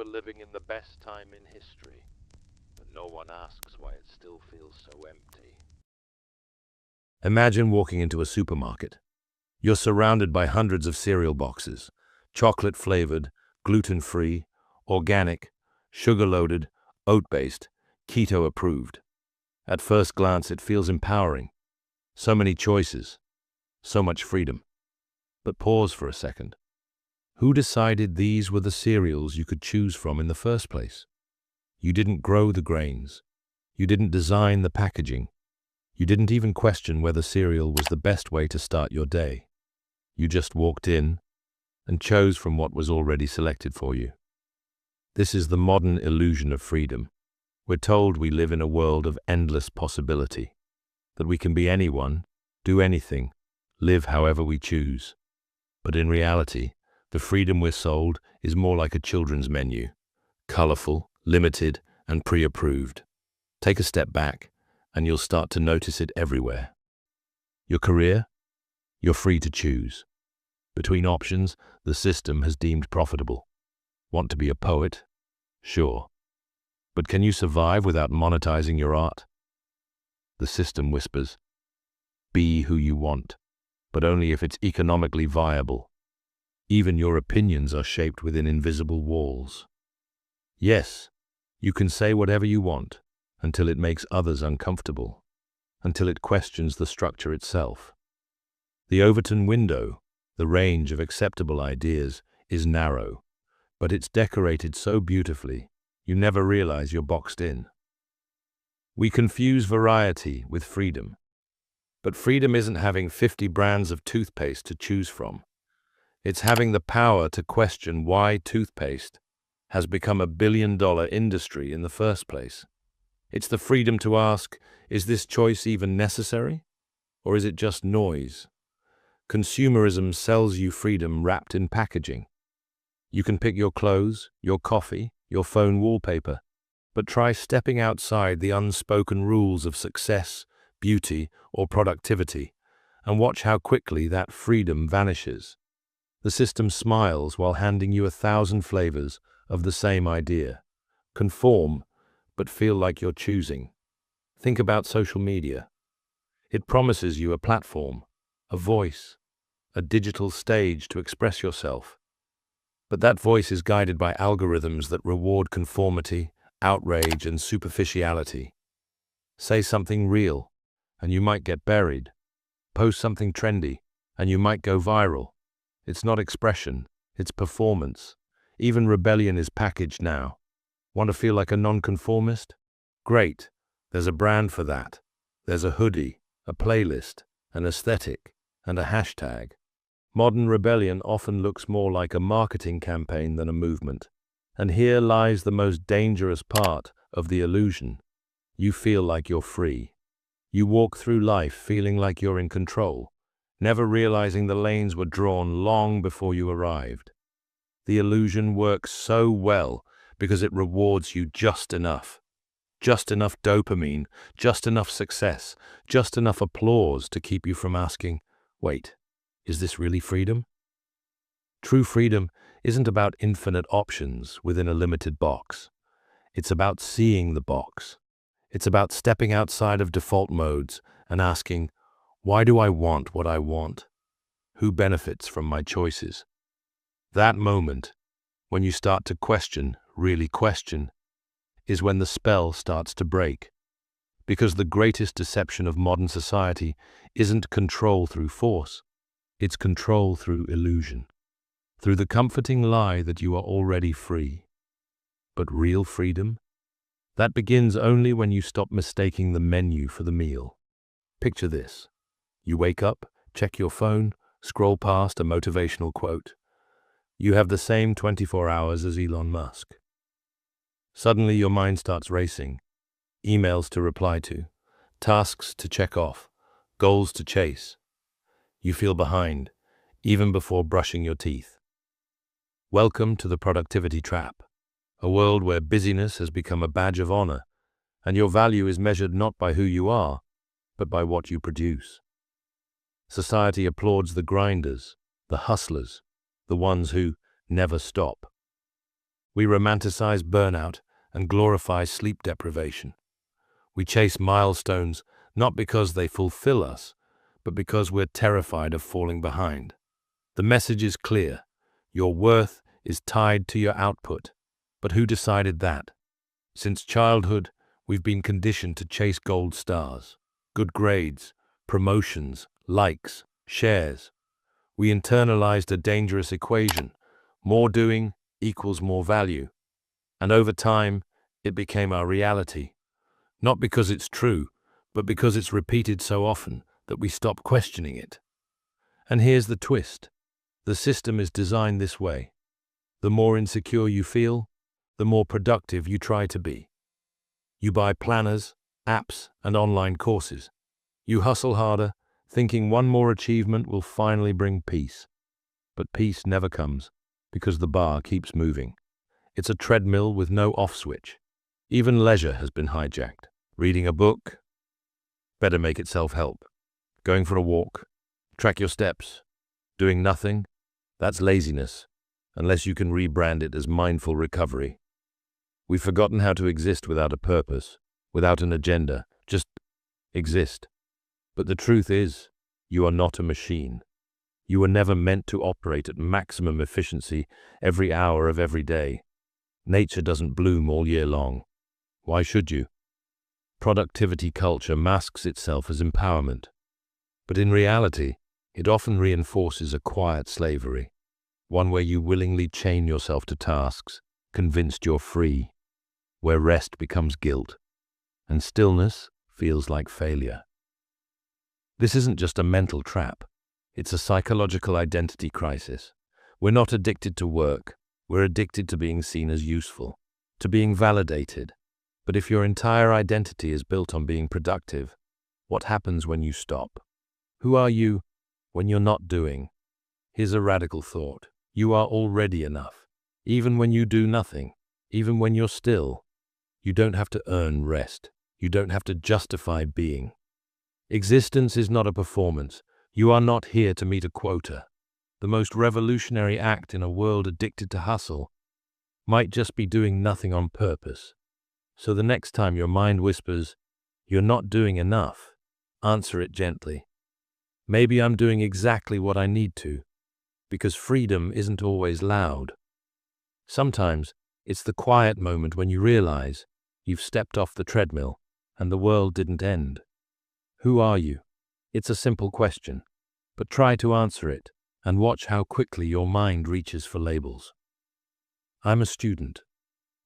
we're living in the best time in history, but no one asks why it still feels so empty. Imagine walking into a supermarket. You're surrounded by hundreds of cereal boxes, chocolate-flavored, gluten-free, organic, sugar-loaded, oat-based, keto-approved. At first glance, it feels empowering. So many choices, so much freedom. But pause for a second. Who decided these were the cereals you could choose from in the first place? You didn't grow the grains. You didn't design the packaging. You didn't even question whether cereal was the best way to start your day. You just walked in and chose from what was already selected for you. This is the modern illusion of freedom. We're told we live in a world of endless possibility, that we can be anyone, do anything, live however we choose. But in reality, the freedom we're sold is more like a children's menu, colorful, limited, and pre-approved. Take a step back, and you'll start to notice it everywhere. Your career? You're free to choose. Between options, the system has deemed profitable. Want to be a poet? Sure. But can you survive without monetizing your art? The system whispers, be who you want, but only if it's economically viable. Even your opinions are shaped within invisible walls. Yes, you can say whatever you want until it makes others uncomfortable, until it questions the structure itself. The Overton window, the range of acceptable ideas, is narrow, but it's decorated so beautifully, you never realize you're boxed in. We confuse variety with freedom. But freedom isn't having 50 brands of toothpaste to choose from. It's having the power to question why toothpaste has become a billion-dollar industry in the first place. It's the freedom to ask, is this choice even necessary? Or is it just noise? Consumerism sells you freedom wrapped in packaging. You can pick your clothes, your coffee, your phone wallpaper, but try stepping outside the unspoken rules of success, beauty, or productivity, and watch how quickly that freedom vanishes. The system smiles while handing you 1,000 flavors of the same idea. Conform, but feel like you're choosing. Think about social media. It promises you a platform, a voice, a digital stage to express yourself. But that voice is guided by algorithms that reward conformity, outrage, and superficiality. Say something real, and you might get buried. Post something trendy, and you might go viral. It's not expression, it's performance. Even rebellion is packaged now. Want to feel like a nonconformist? Great, there's a brand for that. There's a hoodie, a playlist, an aesthetic, and a hashtag. Modern rebellion often looks more like a marketing campaign than a movement. And here lies the most dangerous part of the illusion. You feel like you're free. You walk through life feeling like you're in control, never realizing the lanes were drawn long before you arrived. The illusion works so well because it rewards you just enough. Just enough dopamine, just enough success, just enough applause to keep you from asking, wait, is this really freedom? True freedom isn't about infinite options within a limited box. It's about seeing the box. It's about stepping outside of default modes and asking, why do I want what I want? Who benefits from my choices? That moment, when you start to question, really question, is when the spell starts to break. Because the greatest deception of modern society isn't control through force, it's control through illusion. Through the comforting lie that you are already free. But real freedom? That begins only when you stop mistaking the menu for the meal. Picture this. You wake up, check your phone, scroll past a motivational quote. You have the same 24 hours as Elon Musk. Suddenly your mind starts racing. Emails to reply to, tasks to check off, goals to chase. You feel behind, even before brushing your teeth. Welcome to the productivity trap, a world where busyness has become a badge of honor, and your value is measured not by who you are, but by what you produce. Society applauds the grinders, the hustlers, the ones who never stop. We romanticize burnout and glorify sleep deprivation. We chase milestones not because they fulfill us, but because we're terrified of falling behind. The message is clear. Your worth is tied to your output. But who decided that? Since childhood, we've been conditioned to chase gold stars, good grades, promotions, likes, shares. We internalized a dangerous equation. More doing equals more value. And over time, it became our reality. Not because it's true, but because it's repeated so often that we stop questioning it. And here's the twist. The system is designed this way. The more insecure you feel, the more productive you try to be. You buy planners, apps, and online courses. You hustle harder, thinking one more achievement will finally bring peace. But peace never comes, because the bar keeps moving. It's a treadmill with no off switch. Even leisure has been hijacked. Reading a book? Better make it self-help. Going for a walk? Track your steps. Doing nothing? That's laziness, unless you can rebrand it as mindful recovery. We've forgotten how to exist without a purpose, without an agenda, just exist. But the truth is, you are not a machine. You were never meant to operate at maximum efficiency every hour of every day. Nature doesn't bloom all year long. Why should you? Productivity culture masks itself as empowerment. But in reality, it often reinforces a quiet slavery, one where you willingly chain yourself to tasks, convinced you're free, where rest becomes guilt, and stillness feels like failure. This isn't just a mental trap, it's a psychological identity crisis. We're not addicted to work, we're addicted to being seen as useful, to being validated. But if your entire identity is built on being productive, what happens when you stop? Who are you when you're not doing? Here's a radical thought. You are already enough. Even when you do nothing, even when you're still, you don't have to earn rest. You don't have to justify being. Existence is not a performance. You are not here to meet a quota. The most revolutionary act in a world addicted to hustle might just be doing nothing on purpose. So the next time your mind whispers, "You're not doing enough," answer it gently. Maybe I'm doing exactly what I need to, because freedom isn't always loud. Sometimes it's the quiet moment when you realize you've stepped off the treadmill and the world didn't end. Who are you? It's a simple question, but try to answer it and watch how quickly your mind reaches for labels. I'm a student.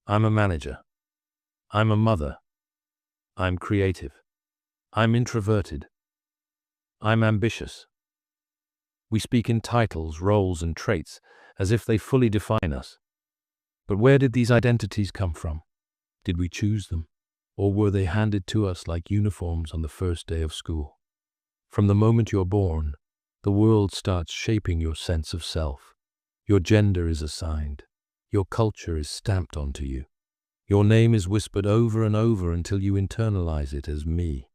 I'm a manager. I'm a mother. I'm creative. I'm introverted. I'm ambitious. We speak in titles, roles, and traits as if they fully define us. But where did these identities come from? Did we choose them? Or were they handed to us like uniforms on the first day of school? From the moment you're born, the world starts shaping your sense of self. Your gender is assigned. Your culture is stamped onto you. Your name is whispered over and over until you internalize it as me.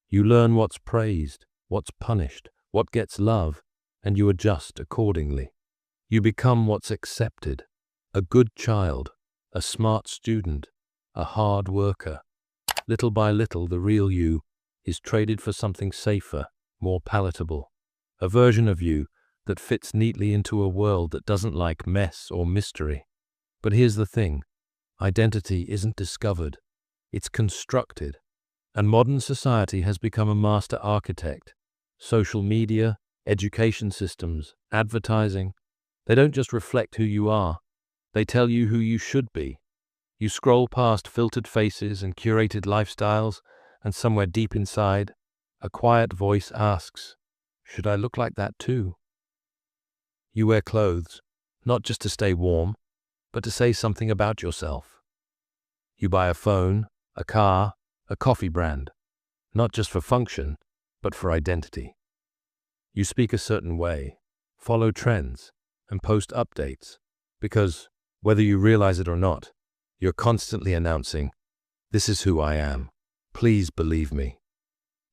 You learn what's praised, what's punished, what gets love, and you adjust accordingly. You become what's accepted: a good child, a smart student, a hard worker. Little by little, the real you is traded for something safer, more palatable, a version of you that fits neatly into a world that doesn't like mess or mystery. But here's the thing. Identity isn't discovered, it's constructed. And modern society has become a master architect. Social media, education systems, advertising, they don't just reflect who you are, they tell you who you should be. You scroll past filtered faces and curated lifestyles, and somewhere deep inside, a quiet voice asks, "Should I look like that too?" You wear clothes, not just to stay warm, but to say something about yourself. You buy a phone, a car, a coffee brand, not just for function, but for identity. You speak a certain way, follow trends, and post updates, because, whether you realize it or not, you're constantly announcing, "This is who I am. Please believe me."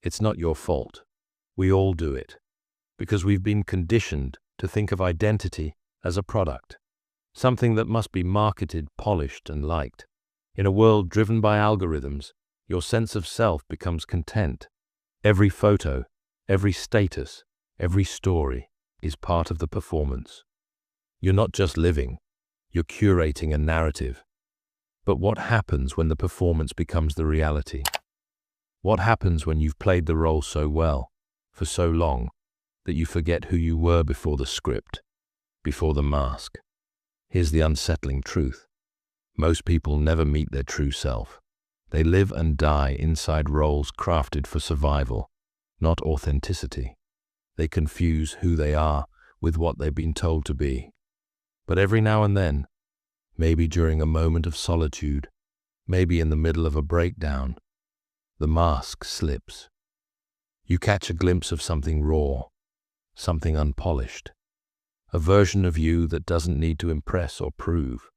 It's not your fault. We all do it, because we've been conditioned to think of identity as a product. something that must be marketed, polished, and liked. In a world driven by algorithms, your sense of self becomes content. Every photo, every status, every story is part of the performance. You're not just living, you're curating a narrative. But what happens when the performance becomes the reality? What happens when you've played the role so well, for so long, that you forget who you were before the script, before the mask? Here's the unsettling truth. Most people never meet their true self. They live and die inside roles crafted for survival, not authenticity. They confuse who they are with what they've been told to be. But every now and then, maybe during a moment of solitude, maybe in the middle of a breakdown, the mask slips. You catch a glimpse of something raw, something unpolished, a version of you that doesn't need to impress or prove.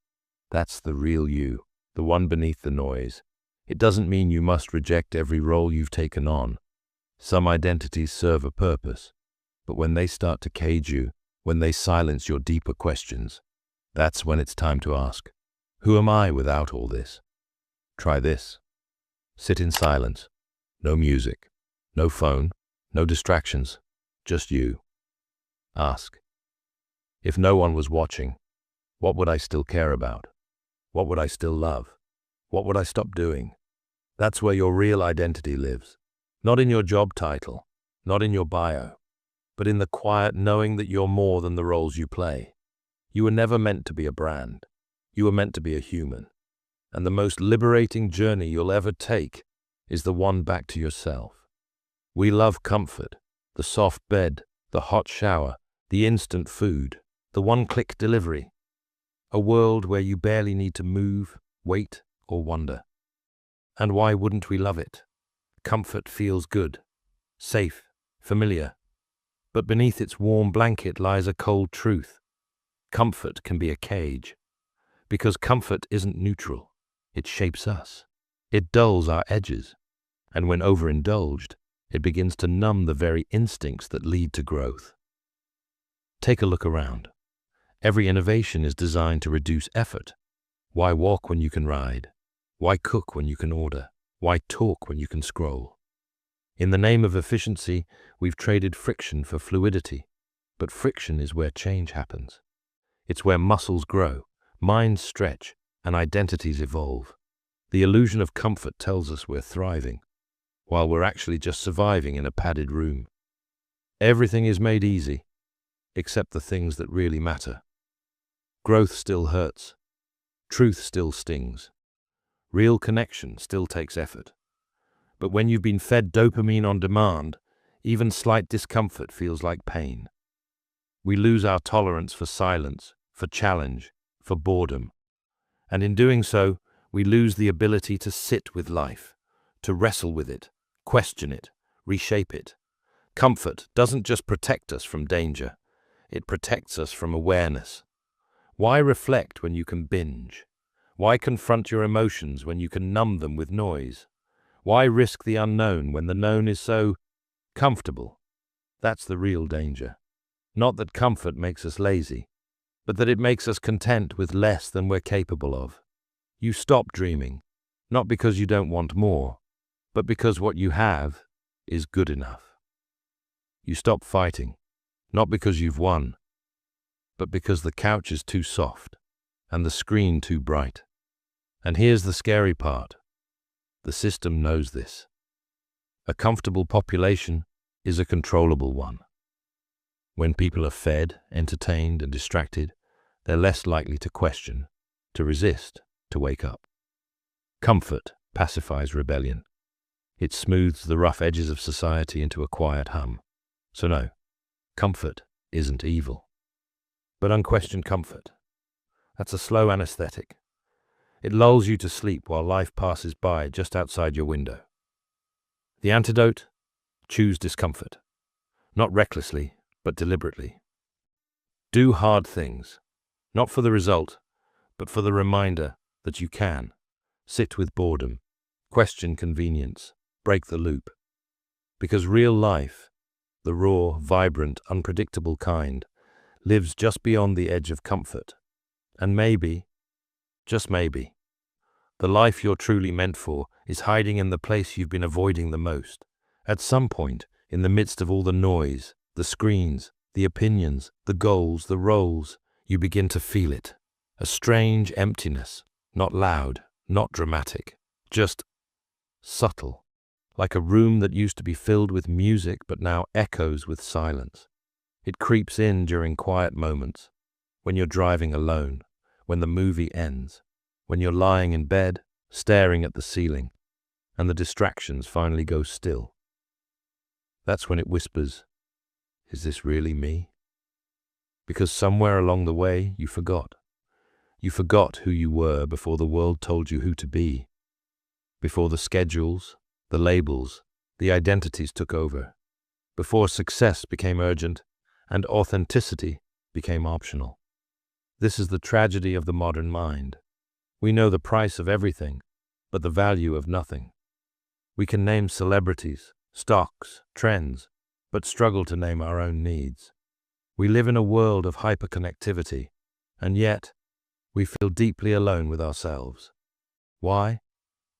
That's the real you, the one beneath the noise. It doesn't mean you must reject every role you've taken on. Some identities serve a purpose, but when they start to cage you, when they silence your deeper questions, that's when it's time to ask, who am I without all this? Try this. Sit in silence. No music, no phone, no distractions, just you. Ask, if no one was watching, what would I still care about? What would I still love? What would I stop doing? That's where your real identity lives. Not in your job title, not in your bio, but in the quiet knowing that you're more than the roles you play. You were never meant to be a brand. You were meant to be a human. And the most liberating journey you'll ever take is the one back to yourself. We love comfort, the soft bed, the hot shower, the instant food, the one-click delivery. A world where you barely need to move, wait, or wonder. And why wouldn't we love it? Comfort feels good, safe, familiar. But beneath its warm blanket lies a cold truth. Comfort can be a cage. Because comfort isn't neutral. It shapes us. It dulls our edges. And when overindulged, it begins to numb the very instincts that lead to growth. Take a look around. Every innovation is designed to reduce effort. Why walk when you can ride? Why cook when you can order? Why talk when you can scroll? In the name of efficiency, we've traded friction for fluidity. But friction is where change happens. It's where muscles grow, minds stretch, and identities evolve. The illusion of comfort tells us we're thriving, while we're actually just surviving in a padded room. Everything is made easy, except the things that really matter. Growth still hurts. Truth still stings. Real connection still takes effort. But when you've been fed dopamine on demand, even slight discomfort feels like pain. We lose our tolerance for silence, for challenge, for boredom. And in doing so, we lose the ability to sit with life, to wrestle with it, question it, reshape it. Comfort doesn't just protect us from danger, it protects us from awareness. Why reflect when you can binge? Why confront your emotions when you can numb them with noise? Why risk the unknown when the known is so comfortable? That's the real danger. Not that comfort makes us lazy, but that it makes us content with less than we're capable of. You stop dreaming, not because you don't want more, but because what you have is good enough. You stop fighting, not because you've won, but because the couch is too soft and the screen too bright. And here's the scary part. The system knows this. A comfortable population is a controllable one. When people are fed, entertained, and distracted, they're less likely to question, to resist, to wake up. Comfort pacifies rebellion. It smooths the rough edges of society into a quiet hum. So no, comfort isn't evil. But unquestioned comfort, that's a slow anesthetic. It lulls you to sleep while life passes by just outside your window. The antidote? Choose discomfort. Not recklessly, but deliberately. Do hard things, not for the result, but for the reminder that you can. Sit with boredom, question convenience, break the loop. Because real life, the raw, vibrant, unpredictable kind, lives just beyond the edge of comfort, And maybe, just maybe, the life you're truly meant for is hiding in the place you've been avoiding the most. At some point, in the midst of all the noise, the screens, the opinions, the goals, the roles, you begin to feel it. A strange emptiness, not loud, not dramatic, just subtle, like a room that used to be filled with music but now echoes with silence. It creeps in during quiet moments, when you're driving alone, when the movie ends, when you're lying in bed, staring at the ceiling, and the distractions finally go still. That's when it whispers, "Is this really me?" Because somewhere along the way, you forgot. You forgot who you were before the world told you who to be. Before the schedules, the labels, the identities took over. Before success became urgent and authenticity became optional. This is the tragedy of the modern mind. We know the price of everything, but the value of nothing. We can name celebrities, stocks, trends, but struggle to name our own needs. We live in a world of hyperconnectivity, and yet we feel deeply alone with ourselves. Why?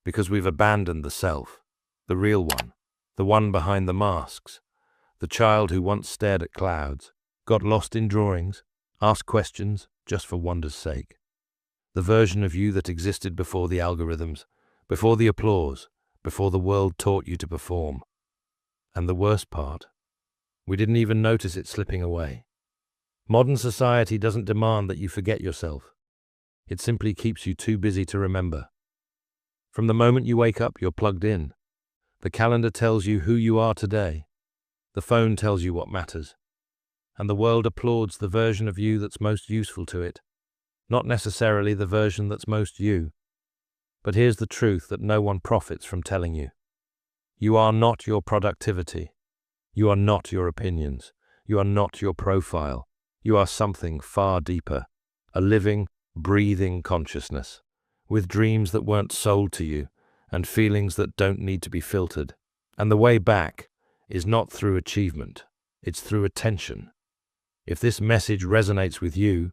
Because we've abandoned the self, the real one, the one behind the masks, the child who once stared at clouds, got lost in drawings, asked questions just for wonder's sake. The version of you that existed before the algorithms, before the applause, before the world taught you to perform. And the worst part, we didn't even notice it slipping away. Modern society doesn't demand that you forget yourself. It simply keeps you too busy to remember. From the moment you wake up, you're plugged in. The calendar tells you who you are today. The phone tells you what matters. And the world applauds the version of you that's most useful to it, not necessarily the version that's most you. But here's the truth that no one profits from telling you. You are not your productivity. You are not your opinions. You are not your profile. You are something far deeper, a living, breathing consciousness, with dreams that weren't sold to you and feelings that don't need to be filtered. And the way back is not through achievement, it's through attention. If this message resonates with you,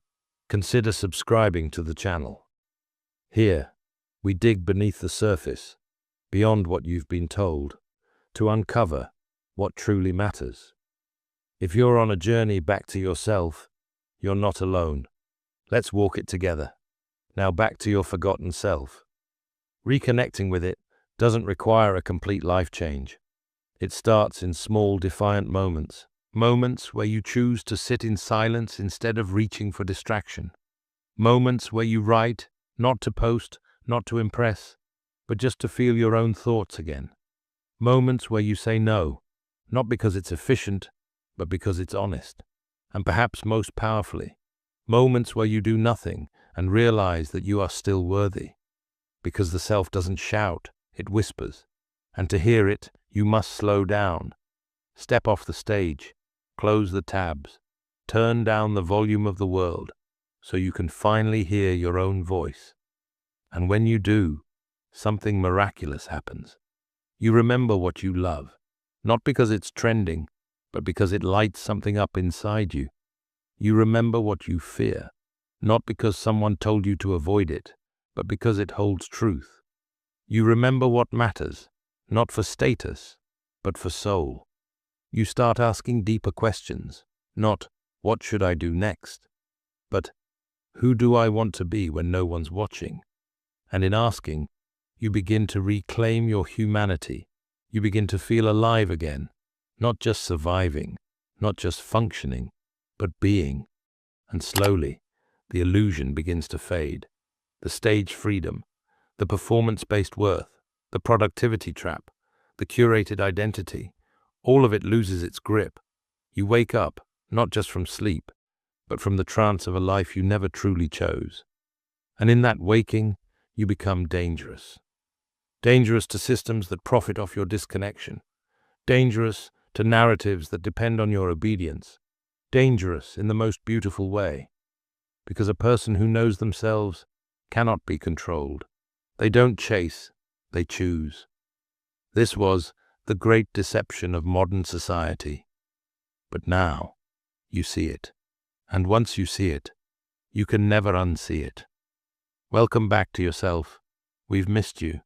consider subscribing to the channel. Here, we dig beneath the surface, beyond what you've been told, to uncover what truly matters. If you're on a journey back to yourself, you're not alone. Let's walk it together. Now back to your forgotten self. Reconnecting with it doesn't require a complete life change. It starts in small, defiant moments. Moments where you choose to sit in silence instead of reaching for distraction. Moments where you write, not to post, not to impress, but just to feel your own thoughts again. Moments where you say no, not because it's efficient, but because it's honest. And perhaps most powerfully, moments where you do nothing and realize that you are still worthy. Because the self doesn't shout, it whispers. And to hear it, you must slow down. Step off the stage, close the tabs, turn down the volume of the world so you can finally hear your own voice. And when you do, something miraculous happens. You remember what you love, not because it's trending, but because it lights something up inside you. You remember what you fear, not because someone told you to avoid it, but because it holds truth. You remember what matters, not for status, but for soul. You start asking deeper questions, not what should I do next, but who do I want to be when no one's watching? And in asking, you begin to reclaim your humanity. You begin to feel alive again, not just surviving, not just functioning, but being. And slowly, the illusion begins to fade. The stage freedom, the performance-based worth, the productivity trap, the curated identity, all of it loses its grip. You wake up, not just from sleep, but from the trance of a life you never truly chose. And in that waking, you become dangerous. Dangerous to systems that profit off your disconnection. Dangerous to narratives that depend on your obedience. Dangerous in the most beautiful way. Because a person who knows themselves cannot be controlled. They don't chase, they choose. This was the great deception of modern society. But now, you see it. And once you see it, You can never unsee it. Welcome back to yourself. We've missed you.